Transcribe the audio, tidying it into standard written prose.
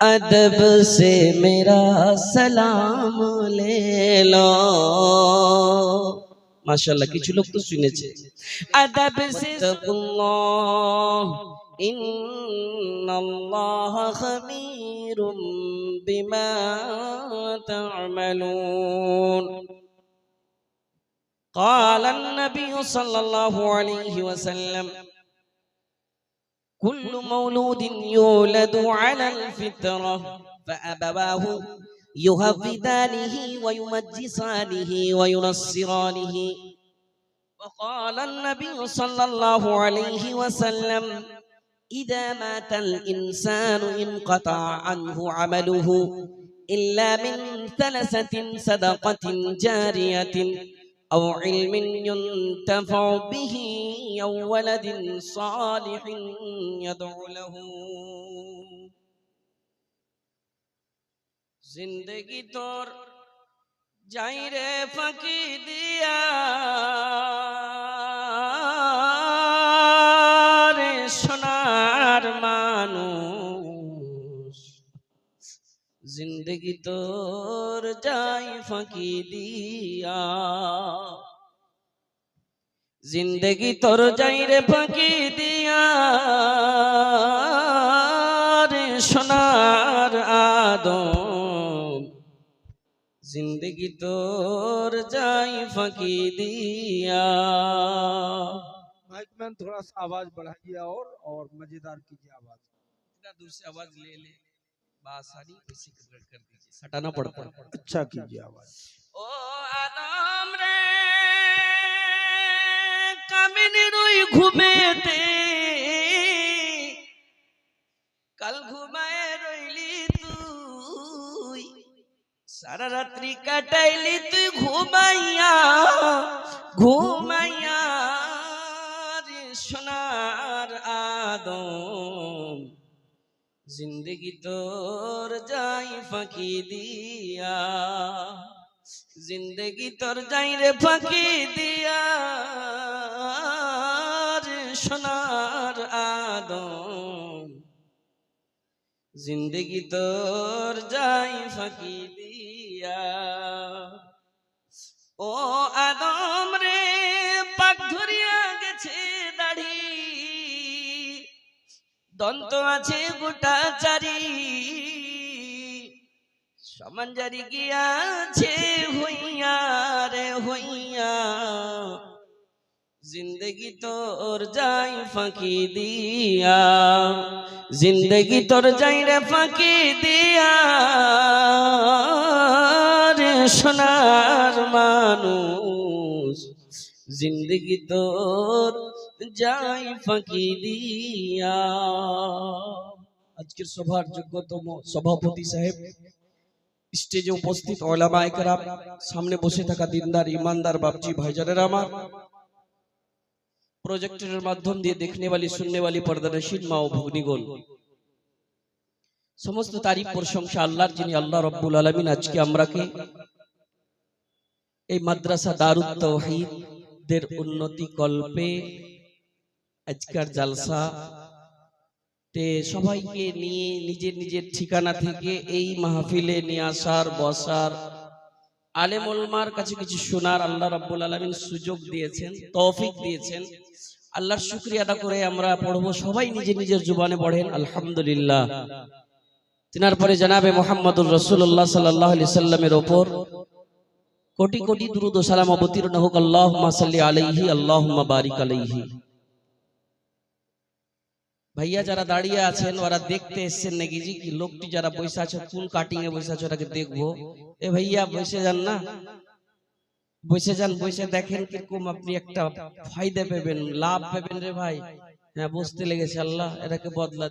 अदब से मेरा सलाम ले लो। माशाल्लाह किछु लोग तो सुनेছে अदब से अल्लाह इन्नल्लाह खबीरुम बिमा तअमलून। قال النبي صلى الله عليه وسلم كل مولود يولد على الفطرة فأبواه يهودانه ويمجسانه وينصرانه. وقال النبي صلى الله عليه وسلم إذا مات الإنسان انقطع عنه عمله إلا من ثلاثة صدقة جارية أو علم ينتفع به أو ولد صالح يدعو له। जिंदगी तोर जाई रे फाकी दिया रे सोनार मानुष। जिंदगी तोर जाई फाकी दिया, जिंदगी तोर जाई रे फाकी दिया रे सोनार आदम। जिंदगी तोर जाई फाकी दिया। माइक मैन थोड़ा सा आवाज बढ़ाइए और मजेदार कीजिए आवाज। इतना दूर से आवाज ले ले बासानी इसी कर दीजिए, हटाना पड़ता है। अच्छा कीजिए आवाज। ओ आदम रे कामिनी रुई घुमेते कल घुमाए रोइली तुई सारा रात्रि काटाइली तुई घुमाइया घुमाइया रे सोनार आदम। जिंदगी तोर जाई फाकी दिया, जिंदगी तोर जाई रे फाकी दिया रे सोनार आदम। जिंदगी तोर जाई फाकी दिया। ओ आदम रे पाक ধরিয়া গেছে দাড়ি, দন্ত আছে গোটা চারি, সমান জারি গিয়াছে হইয়া রে হইয়া। जिंदगी तोर जाई फाकी दिया, जिंदगी तोर जाई रे फाकी दिया रे सोनार मानुष। जिंदगी तोर जाई फाकी दिया। আজকের সভার যোগ্যতম সভাপতি সাহেব, স্টেজে উপস্থিত ওলামায়ে কেরাম, সামনে বসে থাকা দিনদার ইমানদার বাপজি ভাইজানেরা আমার, प्रोजेक्टर माध्यम दिए देखने वाली सुनने वाली पर्दानशीन मा ओ भग्निगण, समस्त तारीफ प्रशंसा आल्लाहर जिनि आल्लाह रब्बुल आलामीन आजके आमराके এই মাদ্রাসা দারুত তাওহীদ দের উন্নতি কল্পে আজকের জালসা তে সবাইকে নিয়ে নিজের নিজের ঠিকানা থেকে এই মাহফিলে নিয়ে আসার বসার আলেম উলামার কাছে কিছু শোনার আল্লাহ রাব্বুল আলামিন সুযোগ দিয়েছেন, তৌফিক দিয়েছেন। আল্লাহর শুকরিয়া আদা করে আমরা পড়ব, সবাই নিজের নিজের জবানে পড়েন আলহামদুলিল্লাহ। তিনার পরে জনাবে মুহাম্মদুর রাসূলুল্লাহ সাল্লাল্লাহু আলাইহি সাল্লামের উপর কোটি কোটি দুরূদ ও সালাম অবতীর্ণ হোক। আল্লাহুম্মা সাল্লি আলাইহি আল্লাহুম্মা বারিক আলাইহি। ভাইয়া যারা দাঁড়িয়ে আছেন ওরা দেখতে এসেছেন নাকি জি, কি লোকটি যারা বসে আছে কোন কাটিং এ বসে আছে ওটাকে দেখবো। এ ভাইয়া বসে যান না, বসে যান, বসে দেখেন কিরকম আপনি একটা ফায়দা পাবেন, লাভ পাবেন রে ভাই। হ্যাঁ বসতে লেগেছে, আল্লাহ এটাকে বদলা